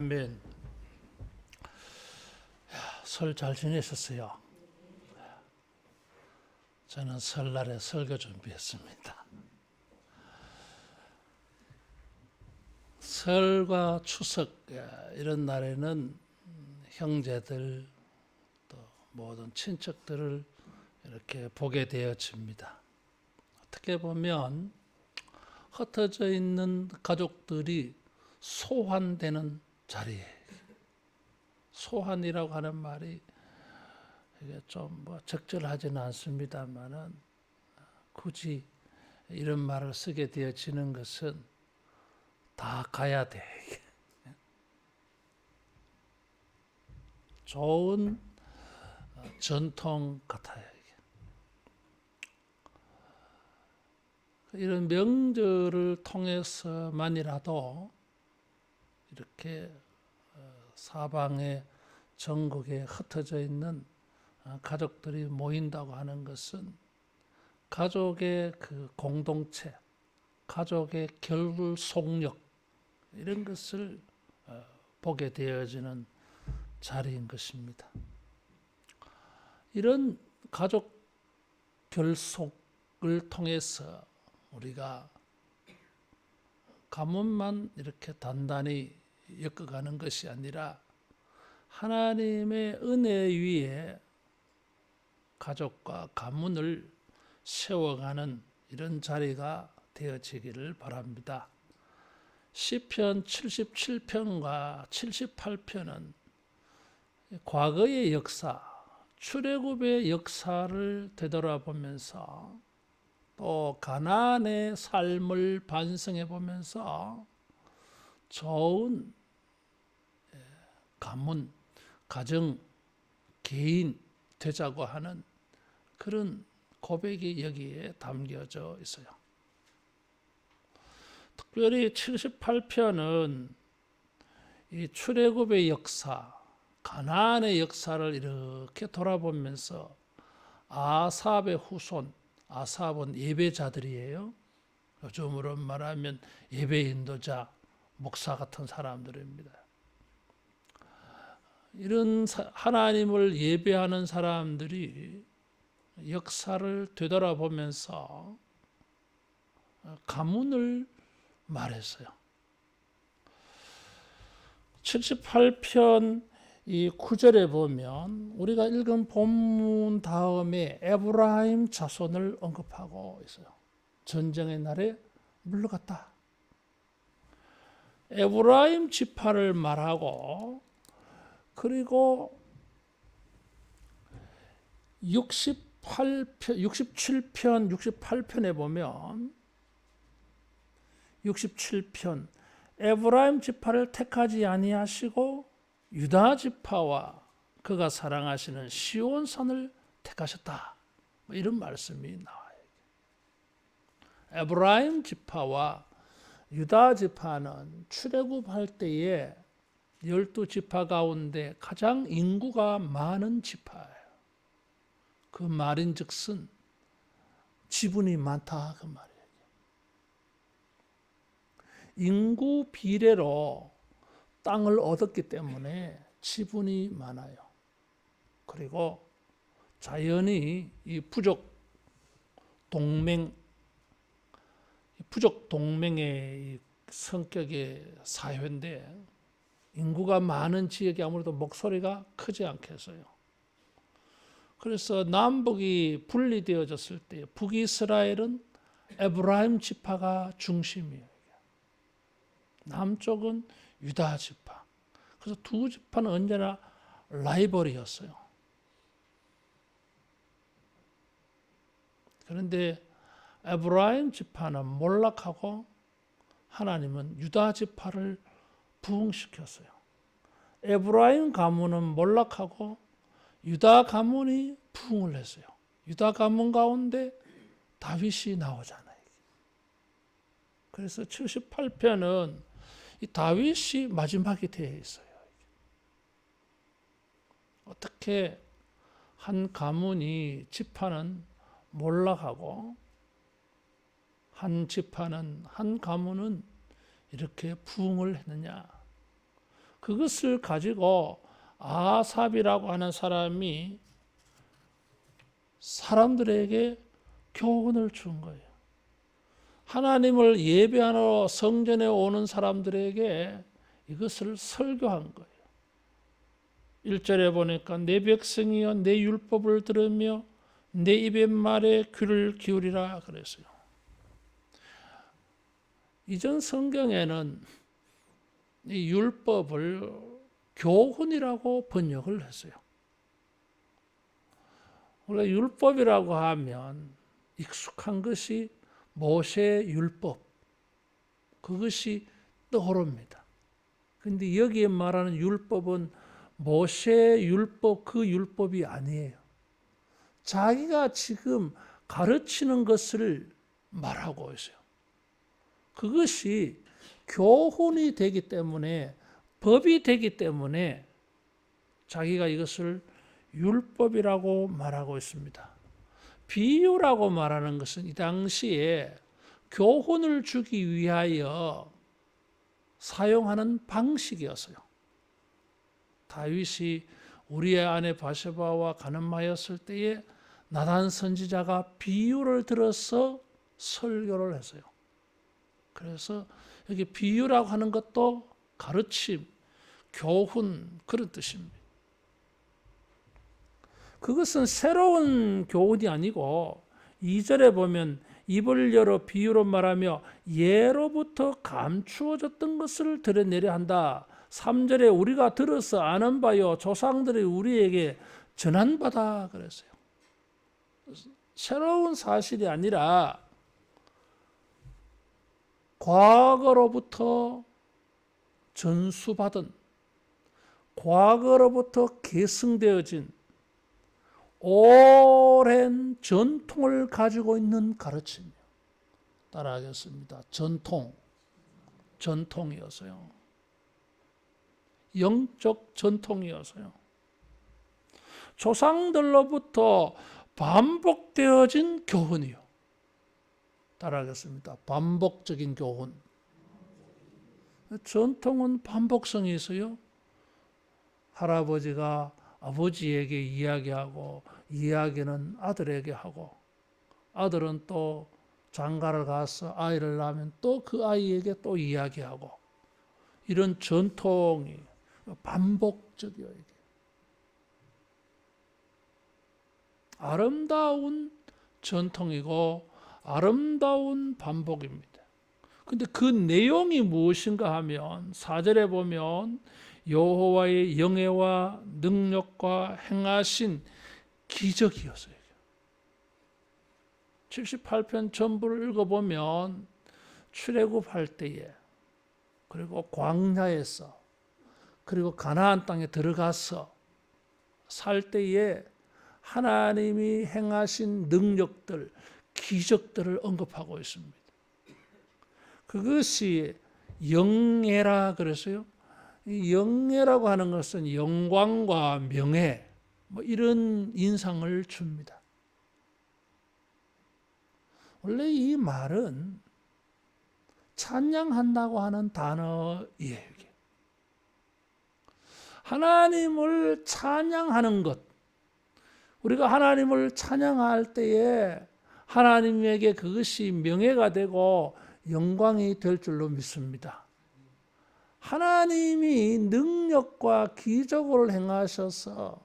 아멘. 설 잘 지내셨어요? 저는 설날에 설교 준비했습니다. 설과 추석 이런 날에는 형제들 또 모든 친척들을 이렇게 보게 되어집니다. 어떻게 보면 흩어져 있는 가족들이 소환되는 자리예요. 소환이라고 하는 말이 이게 좀 적절하지는 않습니다만은 굳이 이런 말을 쓰게 되어지는 것은 다 가야 돼. 좋은 전통 같아요. 이런 명절을 통해서만이라도 이렇게 사방에 전국에 흩어져 있는 가족들이 모인다고 하는 것은 가족의 그 공동체, 가족의 결속력 이런 것을 보게 되어지는 자리인 것입니다. 이런 가족 결속을 통해서 우리가 가문만 이렇게 단단히 엮어가는 것이 아니라 하나님의 은혜 위에 가족과 가문을 세워가는 이런 자리가 되어지기를 바랍니다. 시편 77편과 78편은 과거의 역사, 출애굽의 역사를 되돌아보면서 또 가나안의 삶을 반성해 보면서 좋은 가문, 가정, 개인 되자고 하는 그런 고백이 여기에 담겨져 있어요. 특별히 78편은 이 출애굽의 역사, 가나안의 역사를 이렇게 돌아보면서 아삽의 후손, 아삽은 예배자들이에요. 요즘으로 말하면 예배 인도자, 목사 같은 사람들입니다. 이런 하나님을 예배하는 사람들이 역사를 되돌아보면서 가문을 말했어요. 78편 이 9절에 보면 우리가 읽은 본문 다음에 에브라임 자손을 언급하고 있어요. 전쟁의 날에 물러갔다. 에브라임 지파를 말하고 그리고 67편, 68편에 보면 67편 에브라임 지파를 택하지 아니하시고 유다 지파와 그가 사랑하시는 시온산을 택하셨다. 이런 말씀이 나와요. 에브라임 지파와 유다 지파는 출애굽할 때에 12지파 가운데 가장 인구가 많은 지파예요. 그 말인즉슨 지분이 많다 그 말이에요. 인구 비례로 땅을 얻었기 때문에 지분이 많아요. 그리고 자연히 이 부족 동맹의 성격의 사회인데 인구가 많은 지역이 아무래도 목소리가 크지 않겠어요. 그래서 남북이 분리되어졌을 때 북이스라엘은 에브라임 지파가 중심이에요. 남쪽은 유다 지파. 그래서 두 지파는 언제나 라이벌이었어요. 그런데 에브라임 지파는 몰락하고 하나님은 유다 지파를 부흥시켰어요. 에브라임 가문은 몰락하고 유다 가문이 부흥을 했어요. 유다 가문 가운데 다윗이 나오잖아요. 그래서 78편은 이 다윗이 마지막이 되어 있어요. 어떻게 한 가문이 지파는 몰락하고 한 가문은 이렇게 부흥을 했느냐? 그것을 가지고 아삽이라고 하는 사람이 사람들에게 교훈을 준 거예요. 하나님을 예배하러 성전에 오는 사람들에게 이것을 설교한 거예요. 1절에 보니까 내 백성이여 내 율법을 들으며 내 입의 말에 귀를 기울이라 그랬어요. 이전 성경에는 이 율법을 교훈이라고 번역을 했어요. 우리가 율법이라고 하면 익숙한 것이 모세 율법, 그것이 떠오릅니다. 그런데 여기에 말하는 율법은 모세 율법 그 율법이 아니에요. 자기가 지금 가르치는 것을 말하고 있어요. 그것이 교훈이 되기 때문에, 법이 되기 때문에 자기가 이것을 율법이라고 말하고 있습니다. 비유라고 말하는 것은 이 당시에 교훈을 주기 위하여 사용하는 방식이었어요. 다윗이 우리의 아내 바세바와 간음하였을 때에 나단 선지자가 비유를 들어서 설교를 했어요. 그래서 여기 비유라고 하는 것도 가르침, 교훈 그런 뜻입니다. 그것은 새로운 교훈이 아니고 2절에 보면 입을 열어 비유로 말하며 예로부터 감추어졌던 것을 드러내려 한다. 3절에 우리가 들어서 아는 바요 조상들이 우리에게 전한 바다 그랬어요. 새로운 사실이 아니라 과거로부터 전수받은, 과거로부터 계승되어진 오랜 전통을 가지고 있는 가르침이요. 따라하겠습니다. 전통이어서요. 영적 전통이어서요. 조상들로부터 반복되어진 교훈이요. 따라하겠습니다. 반복적인 교훈. 전통은 반복성이 있어요. 할아버지가 아버지에게 이야기하고 이야기는 아들에게 하고 아들은 또 장가를 가서 아이를 낳으면 또 그 아이에게 또 이야기하고 이런 전통이 반복적이에요. 이게. 아름다운 전통이고 아름다운 반복입니다. 근데 그 내용이 무엇인가 하면 4절에 보면 여호와의 영예와 능력과 행하신 기적이었어요. 78편 전부를 읽어보면 출애굽할 때에 그리고 광야에서 그리고 가나안 땅에 들어가서 살 때에 하나님이 행하신 능력들, 기적들을 언급하고 있습니다. 그것이 영예라 그랬어요. 이 영예라고 하는 것은 영광과 명예 이런 인상을 줍니다. 원래 이 말은 찬양한다고 하는 단어예요. 하나님을 찬양하는 것. 우리가 하나님을 찬양할 때에 하나님에게 그것이 명예가 되고 영광이 될 줄로 믿습니다. 하나님이 능력과 기적을 행하셔서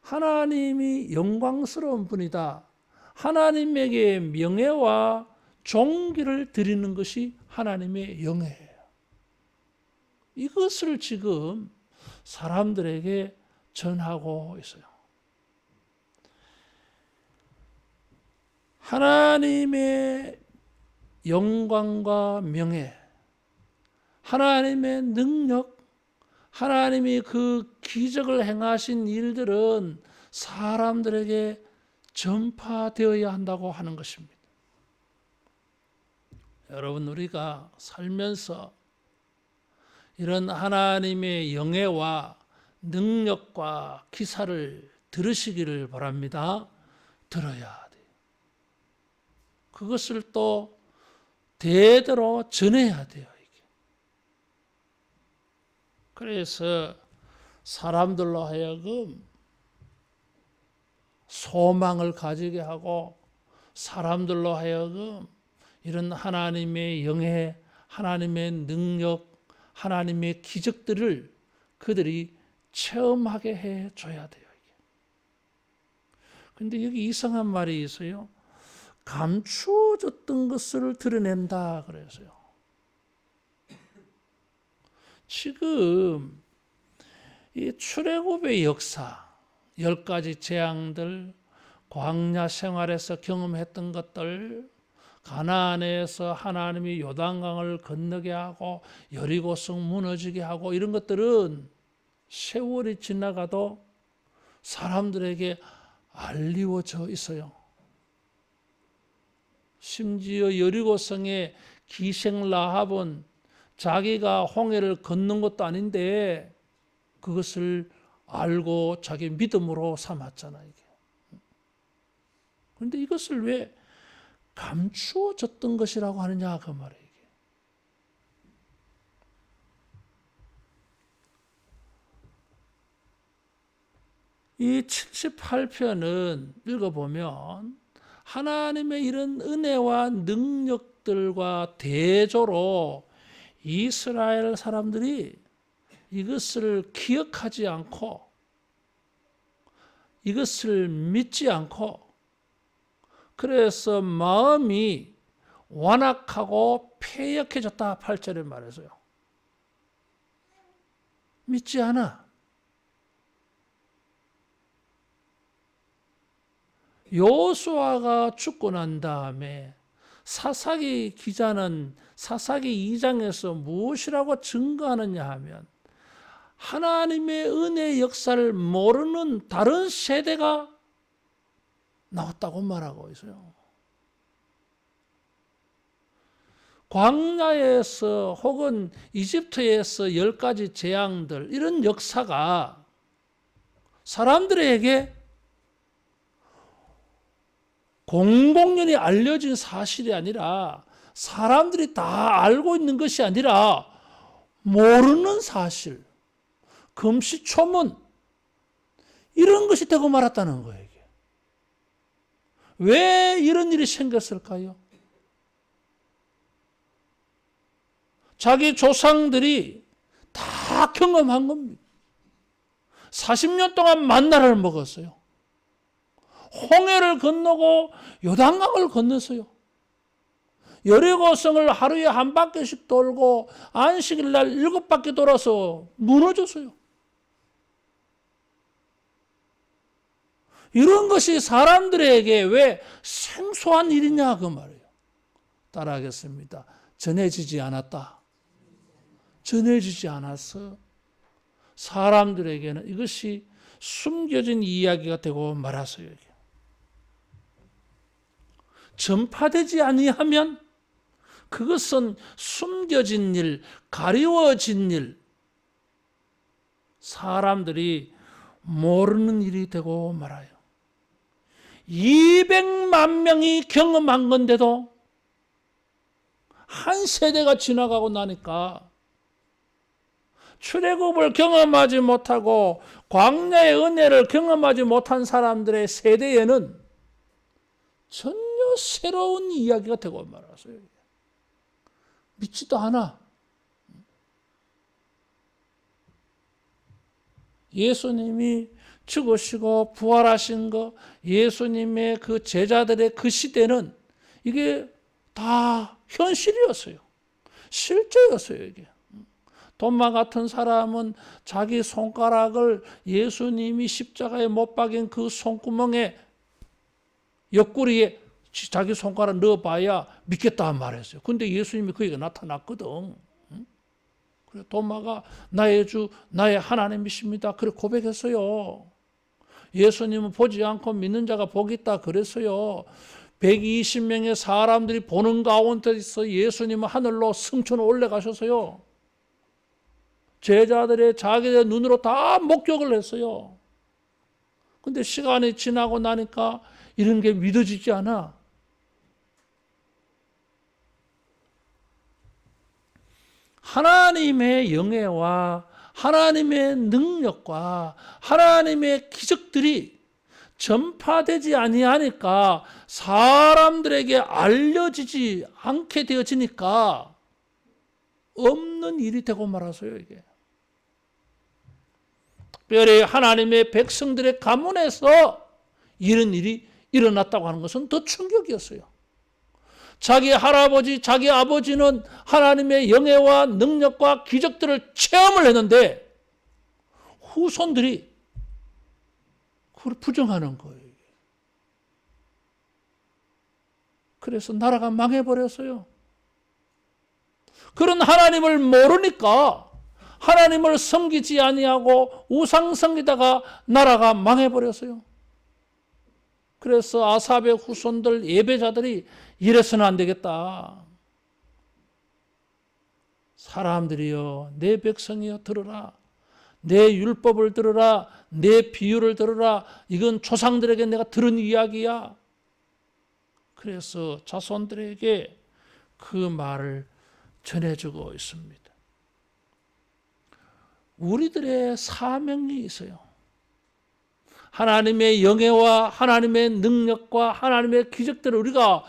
하나님이 영광스러운 분이다. 하나님에게 명예와 존귀를 드리는 것이 하나님의 영예예요. 이것을 지금 사람들에게 전하고 있어요. 하나님의 영광과 명예, 하나님의 능력, 하나님이 그 기적을 행하신 일들은 사람들에게 전파되어야 한다고 하는 것입니다. 여러분, 우리가 살면서 이런 하나님의 영예와 능력과 기사를 들으시기를 바랍니다. 들어야 돼요. 그것을 또 대대로 전해야 돼요. 그래서 사람들로 하여금 소망을 가지게 하고 사람들로 하여금 이런 하나님의 영예, 하나님의 능력, 하나님의 기적들을 그들이 체험하게 해줘야 돼요. 그런데 여기 이상한 말이 있어요. 감추어졌던 것을 드러낸다 그래서요. 지금 이 출애굽의 역사, 10가지 재앙들, 광야 생활에서 경험했던 것들, 가나안에서 하나님이 요단강을 건너게 하고 여리고성 무너지게 하고 이런 것들은 세월이 지나가도 사람들에게 알리워져 있어요. 심지어 여리고성의 기생 라합은 자기가 홍해를 건넌 것도 아닌데 그것을 알고 자기 믿음으로 삼았잖아요. 그런데 이것을 왜 감추어졌던 것이라고 하느냐 그 말이에요. 이 78편은 읽어보면 하나님의 이런 은혜와 능력들과 대조로 이스라엘 사람들이 이것을 기억하지 않고 이것을 믿지 않고 그래서 마음이 완악하고 패역해졌다 8절에 말해서요. 믿지 않아. 여호수아가 죽고 난 다음에 사사기 기자는 사사기 2장에서 무엇이라고 증거하느냐 하면 하나님의 은혜 역사를 모르는 다른 세대가 나왔다고 말하고 있어요. 광야에서 혹은 이집트에서 10가지 재앙들 이런 역사가 사람들에게 공공연히 알려진 사실이 아니라 사람들이 다 알고 있는 것이 아니라 모르는 사실, 금시초문 이런 것이 되고 말았다는 거예요. 왜 이런 일이 생겼을까요? 자기 조상들이 다 경험한 겁니다. 40년 동안 만나를 먹었어요. 홍해를 건너고 요단강을 건넜어요. 여리고성을 하루에 한 바퀴씩 돌고 안식일 날 7바퀴 돌아서 무너졌어요. 이런 것이 사람들에게 왜 생소한 일이냐 그 말이에요. 따라하겠습니다. 전해지지 않았다. 전해지지 않아서 사람들에게는 이것이 숨겨진 이야기가 되고 말았어요. 전파되지 아니하면 그것은 숨겨진 일, 가리워진 일, 사람들이 모르는 일이 되고 말아요. 200만 명이 경험한 건데도 한 세대가 지나가고 나니까 출애굽을 경험하지 못하고 광야의 은혜를 경험하지 못한 사람들의 세대에는 전혀 새로운 이야기가 되고 말았어요. 믿지도 않아. 예수님이 죽으시고 부활하신 거, 예수님의 그 제자들의 그 시대는 이게 다 현실이었어요. 실제였어요, 이게. 도마 같은 사람은 자기 손가락을 예수님이 십자가에 못 박인 그 손구멍에 옆구리에 자기 손가락 넣어봐야 믿겠다 말했어요. 근데 예수님이 그에게 나타났거든. 그래 도마가 나의 주, 나의 하나님이십니다. 그래 고백했어요. 예수님은 보지 않고 믿는 자가 복이 있다 그랬어요. 120명의 사람들이 보는 가운데서 예수님은 하늘로 승천을 올라가셔서요. 제자들의 자기의 눈으로 다 목격을 했어요. 근데 시간이 지나고 나니까 이런 게 믿어지지 않아. 하나님의 영예와 하나님의 능력과 하나님의 기적들이 전파되지 아니하니까 사람들에게 알려지지 않게 되어지니까 없는 일이 되고 말았어요. 이게 특별히 하나님의 백성들의 가문에서 이런 일이 일어났다고 하는 것은 더 충격이었어요. 자기 할아버지, 자기 아버지는 하나님의 영예와 능력과 기적들을 체험을 했는데 후손들이 그걸 부정하는 거예요. 그래서 나라가 망해버렸어요. 그런 하나님을 모르니까 하나님을 섬기지 아니하고 우상 섬기다가 나라가 망해버렸어요. 그래서 아삽의 후손들 예배자들이 이래서는 안 되겠다. 사람들이여, 내 백성이여 들으라. 내 율법을 들으라. 내 비유를 들으라. 이건 조상들에게 내가 들은 이야기야. 그래서 자손들에게 그 말을 전해주고 있습니다. 우리들의 사명이 있어요. 하나님의 영예와 하나님의 능력과 하나님의 기적들을 우리가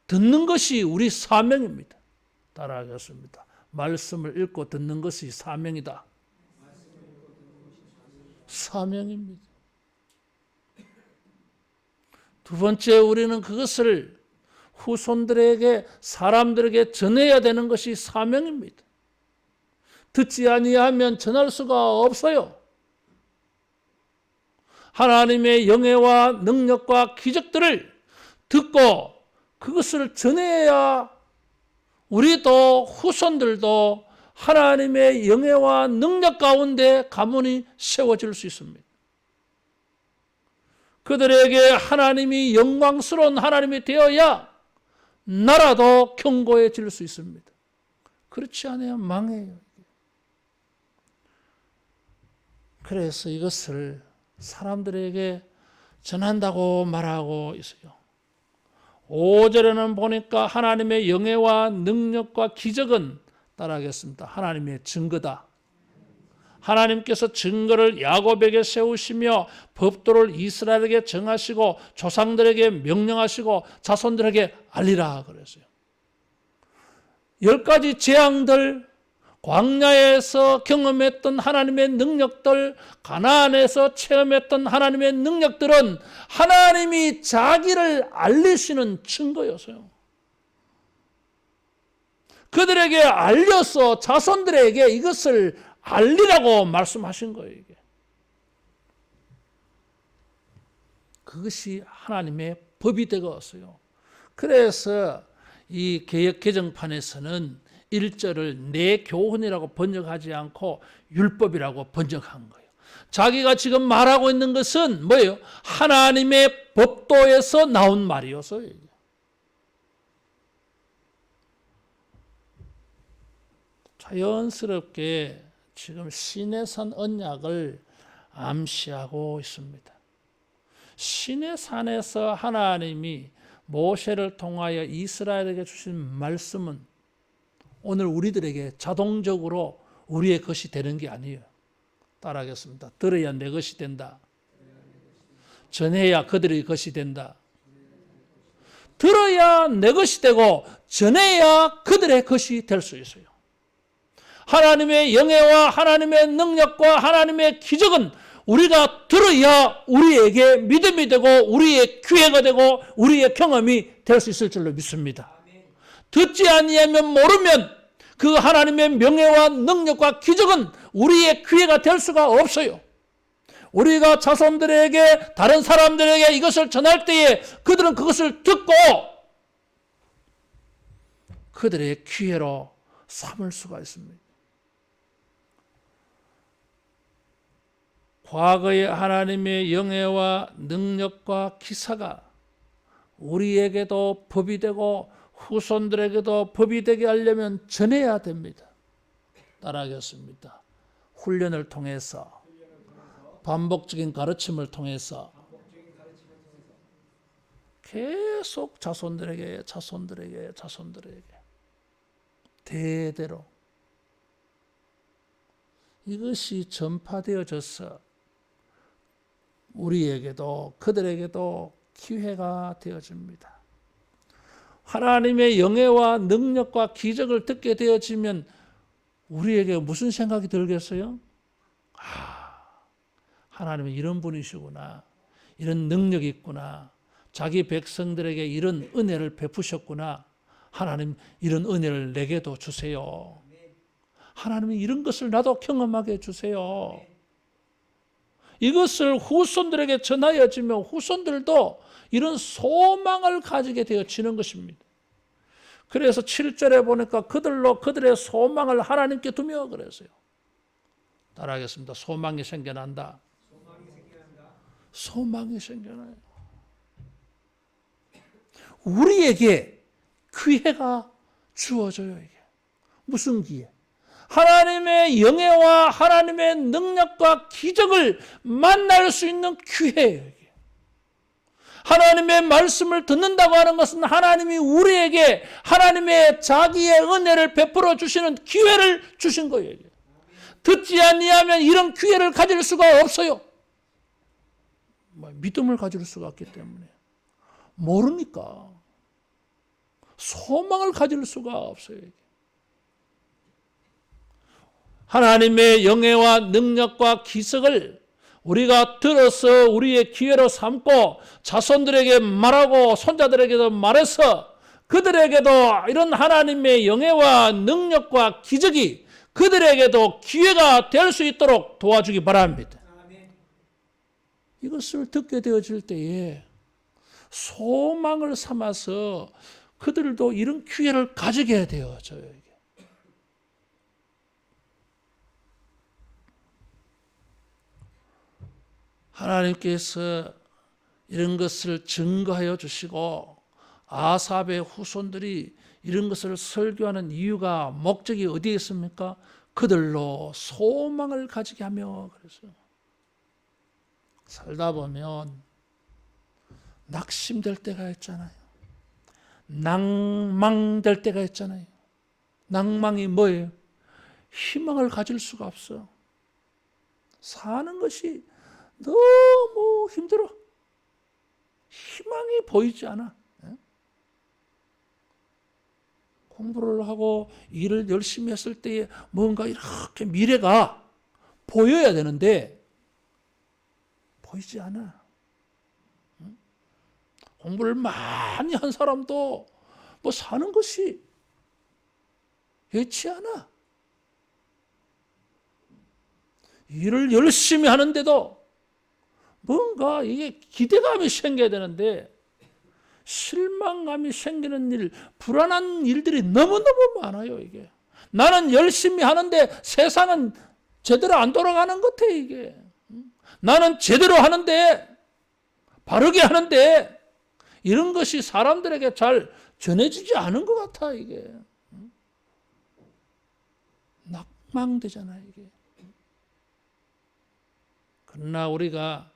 듣는 것이 우리 사명입니다. 따라하겠습니다. 말씀을 읽고 듣는 것이 사명이다. 사명입니다. 두 번째, 우리는 그것을 후손들에게, 사람들에게 전해야 되는 것이 사명입니다. 듣지 아니하면 전할 수가 없어요. 하나님의 영예와 능력과 기적들을 듣고 그것을 전해야 우리도 후손들도 하나님의 영예와 능력 가운데 가문이 세워질 수 있습니다. 그들에게 하나님이 영광스러운 하나님이 되어야 나라도 견고해질 수 있습니다. 그렇지 않아야 망해요. 그래서 이것을 사람들에게 전한다고 말하고 있어요. 5절에는 보니까 하나님의 영예와 능력과 기적은 따라하겠습니다. 하나님의 증거다. 하나님께서 증거를 야곱에게 세우시며 법도를 이스라엘에게 정하시고 조상들에게 명령하시고 자손들에게 알리라 그랬어요. 10가지 재앙들, 광야에서 경험했던 하나님의 능력들, 가나안에서 체험했던 하나님의 능력들은 하나님이 자기를 알리시는 증거였어요. 그들에게 알려서 자손들에게 이것을 알리라고 말씀하신 거예요. 이게. 그것이 하나님의 법이 되었어요. 그래서 이 개역 개정판에서는 1절을 내 교훈이라고 번역하지 않고 율법이라고 번역한 거예요. 자기가 지금 말하고 있는 것은 뭐예요? 하나님의 법도에서 나온 말이었어요. 자연스럽게 지금 시내산 언약을 암시하고 있습니다. 시내산에서 하나님이 모세를 통하여 이스라엘에게 주신 말씀은 오늘 우리들에게 자동적으로 우리의 것이 되는 게 아니에요. 따라하겠습니다. 들어야 내 것이 된다. 전해야 그들의 것이 된다. 들어야 내 것이 되고 전해야 그들의 것이 될 수 있어요. 하나님의 영예와 하나님의 능력과 하나님의 기적은 우리가 들어야 우리에게 믿음이 되고 우리의 기회가 되고 우리의 경험이 될 수 있을 줄로 믿습니다. 듣지 아니하면 모르면 그 하나님의 명예와 능력과 기적은 우리의 기회가 될 수가 없어요. 우리가 자손들에게 다른 사람들에게 이것을 전할 때에 그들은 그것을 듣고 그들의 기회로 삼을 수가 있습니다. 과거의 하나님의 영예와 능력과 기사가 우리에게도 법이 되고 후손들에게도 법이 되게 하려면 전해야 됩니다. 따라하겠습니다. 훈련을 통해서, 반복적인 가르침을 통해서 계속 자손들에게 대대로 이것이 전파되어져서 우리에게도 그들에게도 기회가 되어집니다. 하나님의 영예와 능력과 기적을 듣게 되어지면 우리에게 무슨 생각이 들겠어요? 하나님은 이런 분이시구나. 이런 능력이 있구나. 자기 백성들에게 이런 은혜를 베푸셨구나. 하나님 이런 은혜를 내게도 주세요. 하나님이 이런 것을 나도 경험하게 해주세요. 이것을 후손들에게 전하여지면 후손들도 이런 소망을 가지게 되어지는 것입니다. 그래서 7절에 보니까 그들로 그들의 소망을 하나님께 두며 그랬어요. 따라하겠습니다. 소망이 생겨난다. 소망이 생겨나요. 우리에게 기회가 주어져요. 이게 무슨 기회? 하나님의 영예와 하나님의 능력과 기적을 만날 수 있는 기회예요. 이게. 하나님의 말씀을 듣는다고 하는 것은 하나님이 우리에게 하나님의 자기의 은혜를 베풀어 주시는 기회를 주신 거예요. 이게. 듣지 아니하면 이런 기회를 가질 수가 없어요. 믿음을 가질 수가 없기 때문에 모르니까 소망을 가질 수가 없어요. 이게. 하나님의 영예와 능력과 기적을 우리가 들어서 우리의 기회로 삼고 자손들에게 말하고 손자들에게도 말해서 그들에게도 이런 하나님의 영예와 능력과 기적이 그들에게도 기회가 될 수 있도록 도와주기 바랍니다. 이것을 듣게 되어질 때에 소망을 삼아서 그들도 이런 기회를 가지게 되어져요. 하나님께서 이런 것을 증거하여 주시고 아삽의 후손들이 이런 것을 설교하는 이유가 목적이 어디에 있습니까? 그들로 소망을 가지게 하며 그래서 살다 보면 낙심될 때가 있잖아요. 낭망될 때가 있잖아요. 낭망이 뭐예요? 희망을 가질 수가 없어. 사는 것이 너무 힘들어. 희망이 보이지 않아. 공부를 하고 일을 열심히 했을 때에 뭔가 이렇게 미래가 보여야 되는데 보이지 않아. 공부를 많이 한 사람도 뭐 사는 것이 여의치 않아. 일을 열심히 하는데도 뭔가 이게 기대감이 생겨야 되는데 실망감이 생기는 일, 불안한 일들이 너무너무 많아요. 이게 나는 열심히 하는데 세상은 제대로 안 돌아가는 것 같아. 이게 나는 제대로 하는데 바르게 하는데 이런 것이 사람들에게 잘 전해지지 않은 것 같아. 이게 낙망되잖아요. 이게 그러나 우리가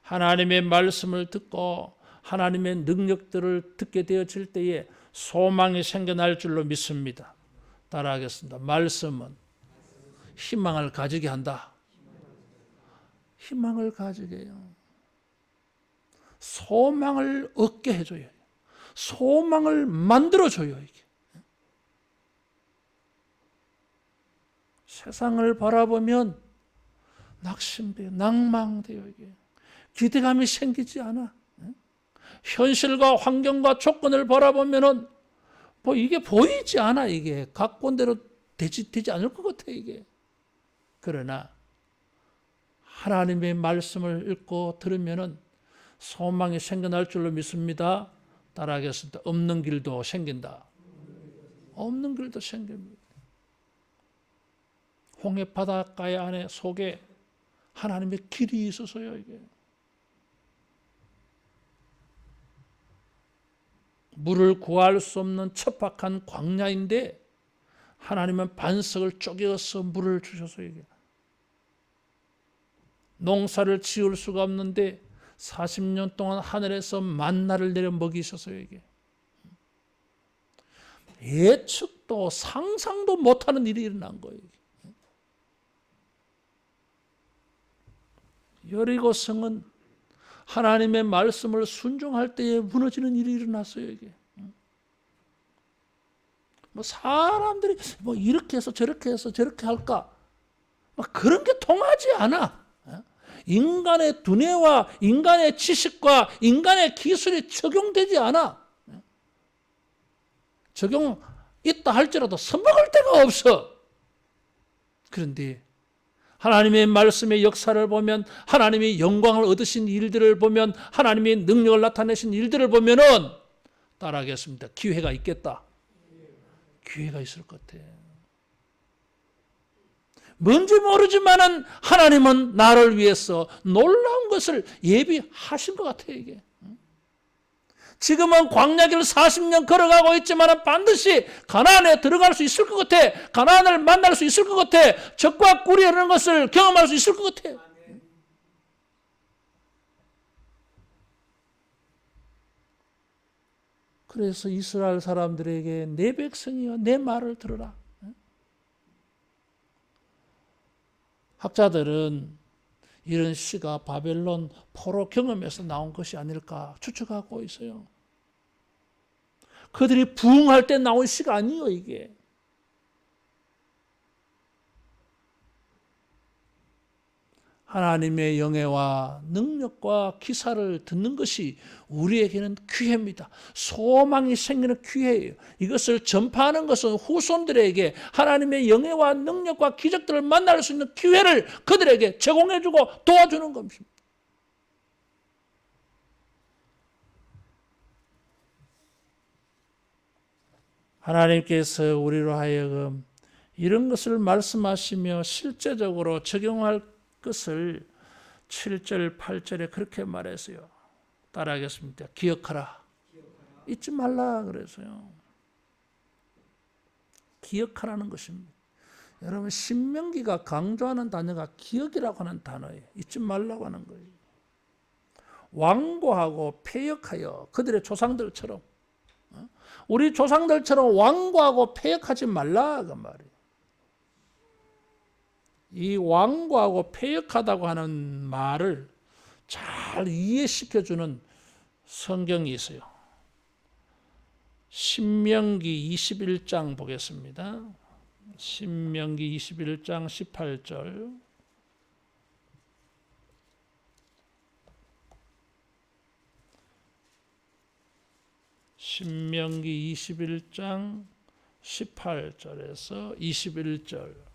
하나님의 말씀을 듣고 하나님의 능력들을 듣게 되어질 때에 소망이 생겨날 줄로 믿습니다. 따라하겠습니다. 말씀은 희망을 가지게 한다. 희망을 가지게 해요. 소망을 얻게 해줘요. 소망을 만들어줘요. 이게. 세상을 바라보면 낙심돼요. 낭망돼요. 이게. 기대감이 생기지 않아. 현실과 환경과 조건을 바라보면은 뭐 이게 보이지 않아. 이게 각본대로 되지 않을 것 같아. 이게. 그러나 하나님의 말씀을 읽고 들으면은 소망이 생겨날 줄로 믿습니다. 따라하겠습니다. 없는 길도 생긴다. 없는 길도 생깁니다. 홍해 바닷가의 안에 속에 하나님의 길이 있어서요. 이게. 물을 구할 수 없는 척박한 광야인데 하나님은 반석을 쪼개어서 물을 주셔서 이게. 농사를 지을 수가 없는데 40년 동안 하늘에서 만나를 내려 먹이셔서 이게. 예측도 상상도 못하는 일이 일어난 거예요. 여리고 성은 하나님의 말씀을 순종할 때에 무너지는 일이 일어났어요. 이게 뭐 사람들이 뭐 이렇게 해서 저렇게 할까? 막 그런 게 통하지 않아. 인간의 두뇌와 인간의 지식과 인간의 기술이 적용되지 않아. 적용 있다 할지라도 써먹을 데가 없어. 그런데 하나님의 말씀의 역사를 보면, 하나님의 영광을 얻으신 일들을 보면, 하나님의 능력을 나타내신 일들을 보면은 따라하겠습니다. 기회가 있겠다. 기회가 있을 것 같아. 뭔지 모르지만은 하나님은 나를 위해서 놀라운 것을 예비하신 것 같아요, 이게. 지금은 광야길 40년 걸어가고 있지만 반드시 가나안에 들어갈 수 있을 것 같아. 가나안을 만날 수 있을 것 같아. 적과 꿀이 흐르는 것을 경험할 수 있을 것 같아. 그래서 이스라엘 사람들에게 내 백성이여 내 말을 들으라. 학자들은 이런 시가 바벨론 포로 경험에서 나온 것이 아닐까 추측하고 있어요. 그들이 부흥할 때 나온 시가 아니에요, 이게. 하나님의 영예와 능력과 기사를 듣는 것이 우리에게는 기회입니다. 소망이 생기는 기회예요. 이것을 전파하는 것은 후손들에게 하나님의 영예와 능력과 기적들을 만날 수 있는 기회를 그들에게 제공해주고 도와주는 겁니다. 하나님께서 우리로 하여금 이런 것을 말씀하시며 실제적으로 적용할 것을 7절, 8절에 그렇게 말했어요. 따라하겠습니다. 기억하라. 잊지 말라 그래서요. 기억하라는 것입니다. 여러분 신명기가 강조하는 단어가 기억이라고 하는 단어예요. 잊지 말라고 하는 거예요. 완고하고 폐역하여 그들의 조상들처럼 우리 조상들처럼 완고하고 폐역하지 말라 그 말이에요. 이 완고하고 폐역하다고 하는 말을 잘 이해시켜주는 성경이 있어요. 신명기 21장 보겠습니다. 신명기 21장 18절. 신명기 21장 18절에서 21절.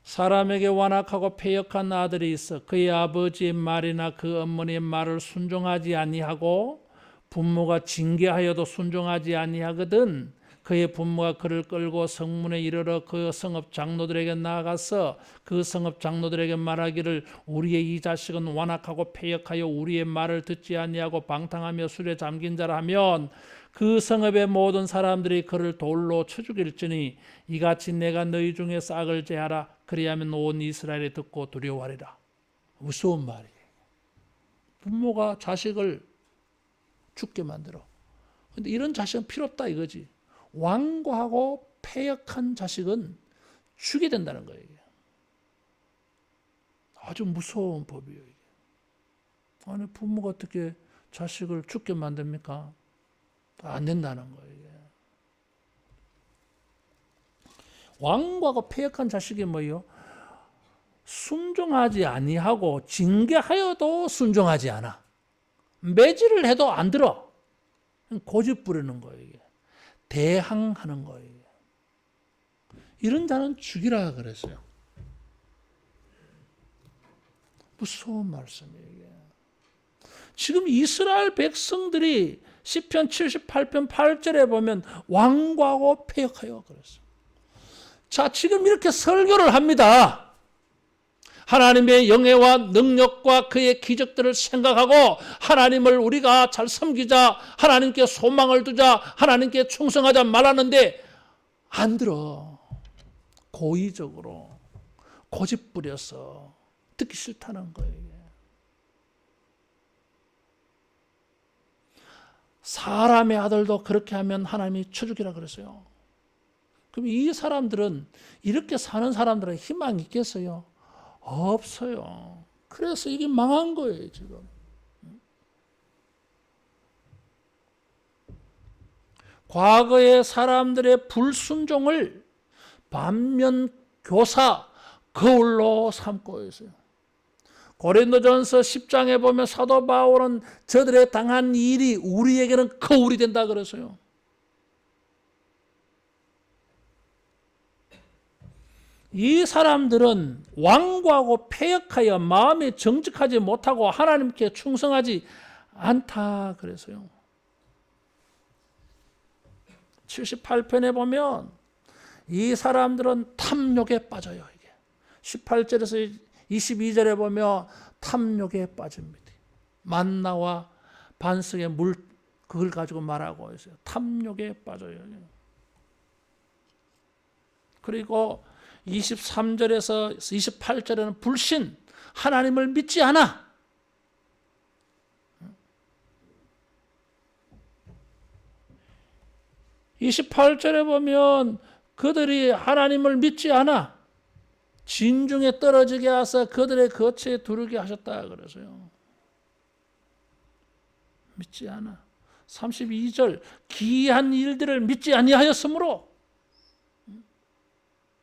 사람에게 완악하고 패역한 아들이 있어 그의 아버지의 말이나 그 어머니의 말을 순종하지 아니하고 부모가 징계하여도 순종하지 아니하거든 그의 부모가 그를 끌고 성문에 이르러 그 성읍 장로들에게 나아가서 그 성읍 장로들에게 말하기를 우리의 이 자식은 완악하고 패역하여 우리의 말을 듣지 아니하고 방탕하며 술에 잠긴 자라 하면 그 성읍의 모든 사람들이 그를 돌로 쳐 죽일지니 이같이 내가 너희 중에 싹을 제하라 그리하면 온 이스라엘이 듣고 두려워하리라. 무서운 말이에요. 부모가 자식을 죽게 만들어. 근데 이런 자식은 필요 없다 이거지. 완고하고 패역한 자식은 죽게 된다는 거예요. 아주 무서운 법이에요. 이게. 아니 부모가 어떻게 자식을 죽게 만듭니까? 안 된다는 거예요. 이게. 완고하고 패역한 자식이 뭐예요? 순종하지 아니하고 징계하여도 순종하지 않아. 매질을 해도 안 들어. 고집 부리는 거예요. 이게. 대항하는 거예요. 이런 자는 죽이라 그랬어요. 무서운 말씀이에요. 이게. 지금 이스라엘 백성들이 시편 78편 8절에 보면 완고하고 패역하여 그랬어요. 자, 지금 이렇게 설교를 합니다. 하나님의 영예와 능력과 그의 기적들을 생각하고 하나님을 우리가 잘 섬기자, 하나님께 소망을 두자, 하나님께 충성하자 말하는데 안 들어. 고의적으로 고집 부려서 듣기 싫다는 거예요. 사람의 아들도 그렇게 하면 하나님이 쳐 죽이라 그랬어요. 그럼 이 사람들은 이렇게 사는 사람들은 희망이 있겠어요? 없어요. 그래서 이게 망한 거예요, 지금. 과거의 사람들의 불순종을 반면 교사, 거울로 삼고 있어요. 고린도전서 10장에 보면 사도 바울은 저들의 당한 일이 우리에게는 거울이 된다 그랬어요. 이 사람들은 완고하고 패역하여 마음이 정직하지 못하고 하나님께 충성하지 않다 그랬어요. 78편에 보면 이 사람들은 탐욕에 빠져요. 이게 18절에서 22절에 보면 탐욕에 빠집니다. 만나와 반석의 물 그걸 가지고 말하고 있어요. 탐욕에 빠져요. 그리고 23절에서 28절에는 불신, 하나님을 믿지 않아. (28절에) 보면 그들이 하나님을 믿지 않아 진중에 떨어지게 하사 그들의 거처에 두르게 하셨다 그래서요. 믿지 않아. 32절 기이한 일들을 믿지 아니하였으므로,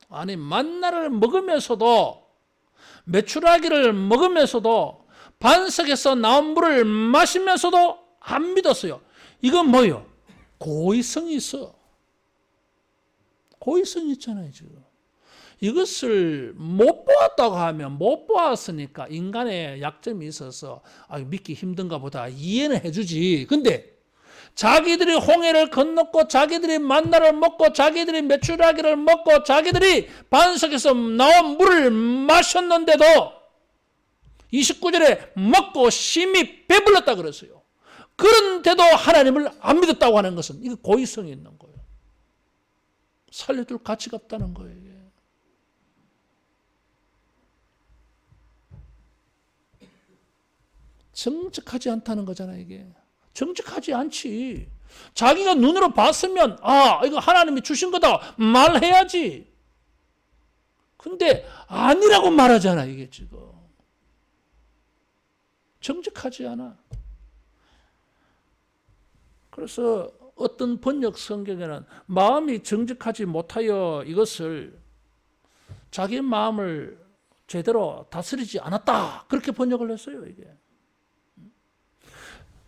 아니 만나를 먹으면서도 메추라기를 먹으면서도 반석에서 나온 물을 마시면서도 안 믿었어요. 이건 뭐예요? 고의성이 있어. 고의성이 있잖아요 지금. 이것을 못 보았다고 하면 못 보았으니까 인간의 약점이 있어서 믿기 힘든가 보다 이해는 해주지. 근데 자기들이 홍해를 건넜고 자기들이 만나를 먹고 자기들이 메추라기를 먹고 자기들이 반석에서 나온 물을 마셨는데도 29절에 먹고 심히 배불렀다 그랬어요. 그런데도 하나님을 안 믿었다고 하는 것은 이거 고의성이 있는 거예요. 살려둘 가치가 없다는 거예요. 이게. 정직하지 않다는 거잖아요. 이게 정직하지 않지. 자기가 눈으로 봤으면 이거 하나님이 주신 거다 말해야지. 근데 아니라고 말하잖아. 이게 지금 정직하지 않아. 그래서 어떤 번역 성경에는 마음이 정직하지 못하여 이것을 자기 마음을 제대로 다스리지 않았다 그렇게 번역을 했어요. 이게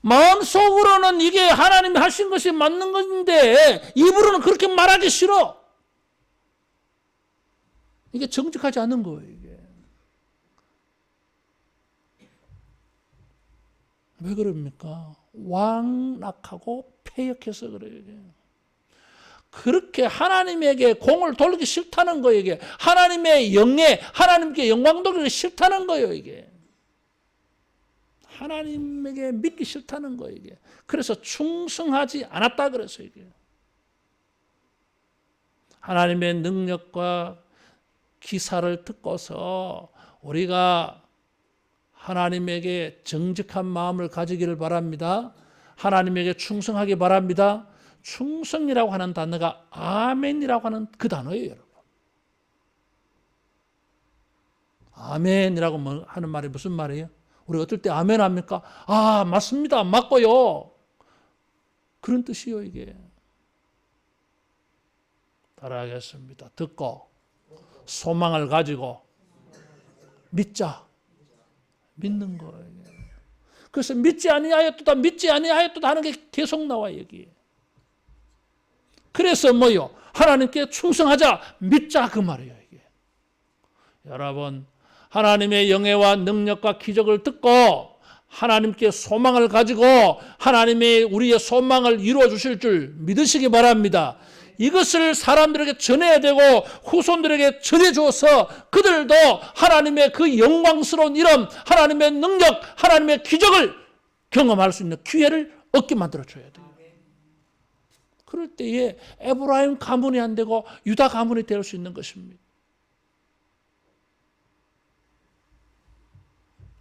마음속으로는 이게 하나님이 하신 것이 맞는 건데 입으로는 그렇게 말하기 싫어. 이게 정직하지 않은 거예요. 이게 왜 그럽니까? 왕락하고 패역해서 그래요. 이게. 그렇게 하나님에게 공을 돌리기 싫다는 거예요. 이게 하나님의 영에 하나님께 영광 돌리기 싫다는 거예요. 이게 하나님에게 믿기 싫다는 거예요. 이게 그래서 충성하지 않았다 그랬어요. 이게 하나님의 능력과 기사를 듣고서 우리가 하나님에게 정직한 마음을 가지기를 바랍니다. 하나님에게 충성하기 바랍니다. 충성이라고 하는 단어가 아멘이라고 하는 그 단어예요. 여러분. 아멘이라고 하는 말이 무슨 말이에요? 우리 어떨 때 아멘 합니까? 맞습니다. 맞고요. 그런 뜻이요 이게. 따라하겠습니다. 듣고 소망을 가지고 믿자. 믿는 거예요. 그래서 믿지 아니하였도다 믿지 아니하였도다 하는 게 계속 나와요 여기. 그래서 뭐요? 하나님께 충성하자 믿자 그 말이에요 이게. 여러분 하나님의 영예와 능력과 기적을 듣고 하나님께 소망을 가지고 하나님의 우리의 소망을 이루어 주실 줄 믿으시기 바랍니다. 이것을 사람들에게 전해야 되고 후손들에게 전해주어서 그들도 하나님의 그 영광스러운 이름, 하나님의 능력, 하나님의 기적을 경험할 수 있는 기회를 얻게 만들어줘야 돼요. 그럴 때에 에브라임 가문이 안 되고 유다 가문이 될 수 있는 것입니다.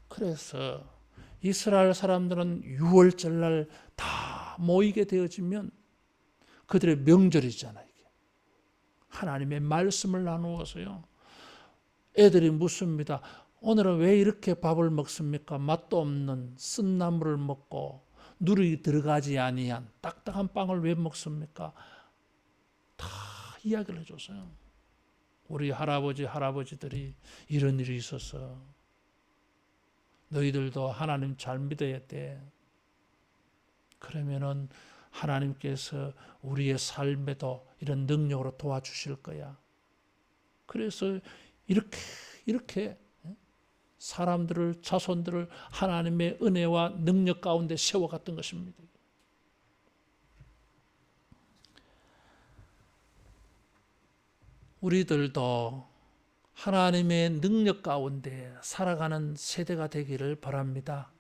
그래서 이스라엘 사람들은 6월절날 다 모이게 되어지면 그들의 명절이잖아요. 하나님의 말씀을 나누어서요. 애들이 묻습니다. 오늘은 왜 이렇게 밥을 먹습니까? 맛도 없는 쓴나물을 먹고 누룩이 들어가지 아니한 딱딱한 빵을 왜 먹습니까? 다 이야기를 해줬어요. 우리 할아버지들이 이런 일이 있었어. 너희들도 하나님 잘 믿어야 돼. 그러면은 하나님께서 우리의 삶에도 이런 능력으로 도와주실 거야. 그래서 이렇게 사람들을, 자손들을 하나님의 은혜와 능력 가운데 세워갔던 것입니다. 우리들도 하나님의 능력 가운데 살아가는 세대가 되기를 바랍니다.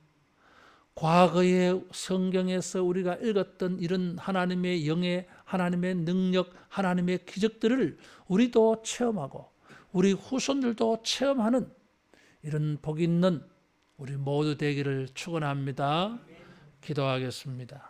과거의 성경에서 우리가 읽었던 이런 하나님의 영의, 하나님의 능력, 하나님의 기적들을 우리도 체험하고 우리 후손들도 체험하는 이런 복 있는 우리 모두 되기를 축원합니다. 기도하겠습니다.